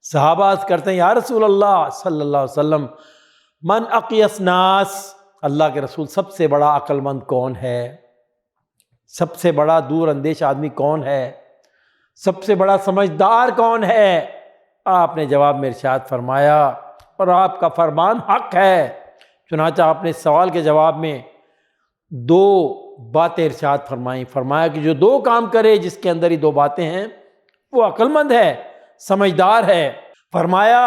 صحابہ عرض کرتے ہیں یا رسول اللہ صلی اللہ علیہ وسلم من اقیس ناس، اللہ کے رسول سب سے بڑا عقل مند کون ہے، سب سے بڑا دور اندیش آدمی کون ہے، سب سے بڑا سمجھدار کون ہے؟ آپ نے جواب میں ارشاد فرمایا، اور آپ کا فرمان حق ہے، چنانچہ آپ نے اس سوال کے جواب میں دو باتیں ارشاد فرمائیں، فرمایا کہ جو دو کام کرے جس کے اندر ہی دو باتیں ہیں وہ عقل مند ہے، سمجھدار ہے۔ فرمایا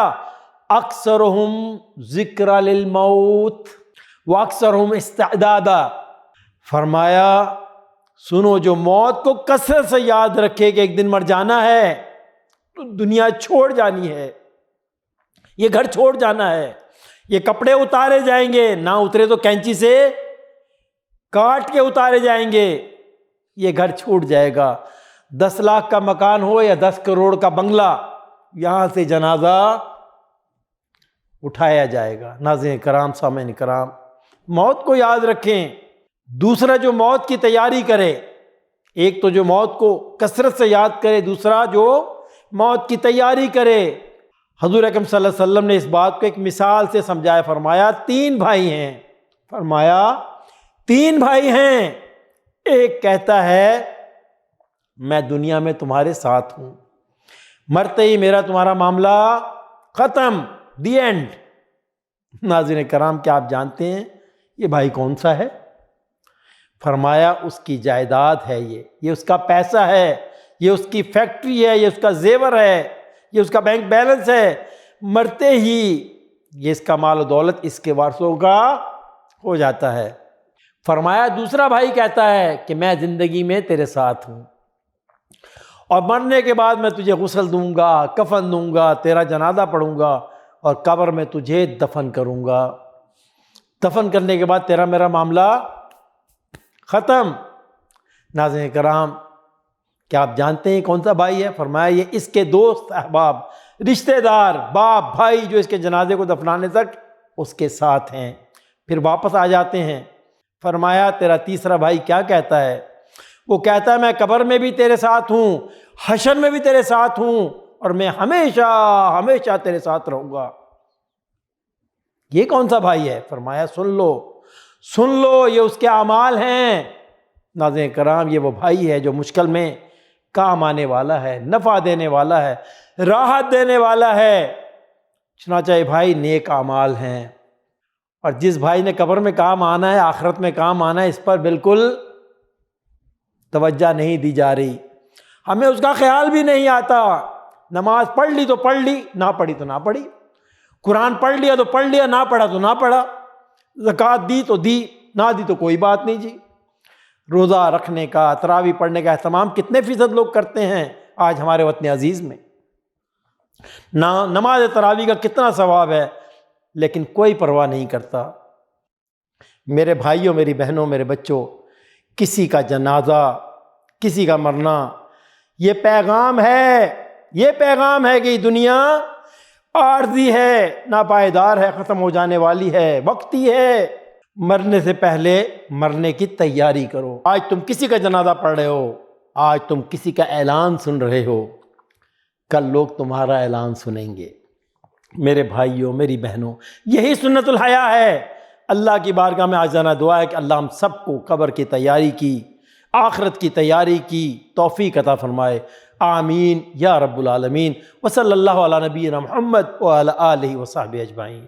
اکثرہم ذکر للموت واکثرہم استعدادا، فرمایا سنو جو موت کو کثرت سے یاد رکھے کہ ایک دن مر جانا ہے، تو دنیا چھوڑ جانی ہے، یہ گھر چھوڑ جانا ہے، یہ کپڑے اتارے جائیں گے، نہ اترے تو کینچی سے کاٹ کے اتارے جائیں گے، یہ گھر چھوٹ جائے گا۔ 10 لاکھ کا مکان ہو یا 10 کروڑ کا بنگلہ، یہاں سے جنازہ اٹھایا جائے گا۔ ناظرین کرام، سامعین کرام، موت کو یاد رکھیں۔ دوسرا جو موت کی تیاری کرے، ایک تو جو موت کو کثرت سے یاد کرے، دوسرا جو موت کی تیاری کرے۔ حضور اکرم صلی اللہ علیہ وسلم نے اس بات کو ایک مثال سے سمجھایا، فرمایا 3 بھائی ہیں، فرمایا 3 بھائی ہیں، ایک کہتا ہے میں دنیا میں تمہارے ساتھ ہوں، مرتے ہی میرا تمہارا معاملہ ختم، دی اینڈ۔ ناظرین کرام، کیا آپ جانتے ہیں یہ بھائی کون سا ہے؟ فرمایا اس کی جائیداد ہے، یہ اس کا پیسہ ہے، یہ اس کی فیکٹری ہے، یہ اس کا زیور ہے، یہ اس کا بینک بیلنس ہے، مرتے ہی یہ اس کا مال و دولت اس کے وارثوں کا ہو جاتا ہے۔ فرمایا دوسرا بھائی کہتا ہے کہ میں زندگی میں تیرے ساتھ ہوں، اور مرنے کے بعد میں تجھے غسل دوں گا، کفن دوں گا، تیرا جنازہ پڑھوں گا، اور قبر میں تجھے دفن کروں گا، دفن کرنے کے بعد تیرا میرا معاملہ ختم۔ ناظرین کرام، کیا آپ جانتے ہیں کون سا بھائی ہے؟ فرمایا یہ اس کے دوست احباب، رشتہ دار، باپ بھائی جو اس کے جنازے کو دفنانے تک اس کے ساتھ ہیں، پھر واپس آ جاتے ہیں۔ فرمایا تیرا تیسرا بھائی کیا کہتا ہے؟ وہ کہتا ہے میں قبر میں بھی تیرے ساتھ ہوں، حشر میں بھی تیرے ساتھ ہوں، اور میں ہمیشہ ہمیشہ تیرے ساتھ رہوں گا۔ یہ کون سا بھائی ہے؟ فرمایا سن لو سن لو، یہ اس کے اعمال ہیں۔ ناظرین کرام، یہ وہ بھائی ہے جو مشکل میں کام آنے والا ہے، نفع دینے والا ہے، راحت دینے والا ہے۔ چنانچہ یہ بھائی نیک اعمال ہیں، اور جس بھائی نے قبر میں کام آنا ہے، آخرت میں کام آنا ہے، اس پر بالکل توجہ نہیں دی جا رہی، ہمیں اس کا خیال بھی نہیں آتا۔ نماز پڑھ لی تو پڑھ لی، نہ پڑھی تو نہ پڑھی، قرآن پڑھ لیا تو پڑھ لیا، نہ پڑھا تو نہ پڑھا، زکوٰۃ دی تو دی، نہ دی تو کوئی بات نہیں جی۔ روزہ رکھنے کا، تراویح پڑھنے کا اہتمام کتنے فیصد لوگ کرتے ہیں آج ہمارے وطن عزیز میں؟ نماز تراویح کا کتنا ثواب ہے، لیکن کوئی پرواہ نہیں کرتا۔ میرے بھائیوں، میری بہنوں، میرے بچوں، کسی کا جنازہ، کسی کا مرنا، یہ پیغام ہے، یہ پیغام ہے کہ یہ دنیا عارضی ہے، ناپائیدار ہے، ختم ہو جانے والی ہے، وقتی ہے۔ مرنے سے پہلے مرنے کی تیاری کرو۔ آج تم کسی کا جنازہ پڑھ رہے ہو، آج تم کسی کا اعلان سن رہے ہو، کل لوگ تمہارا اعلان سنیں گے۔ میرے بھائیوں، میری بہنوں، یہی سنت الحیاء ہے۔ اللہ کی بارگاہ میں عاجزانہ دعا ہے کہ اللہ ہم سب کو قبر کی تیاری کی، آخرت کی تیاری کی توفیق عطا فرمائے۔ آمین یا رب العالمین۔ وصلی اللہ علی نبینا محمد وعلی آلہ وصحبہ اجمعین۔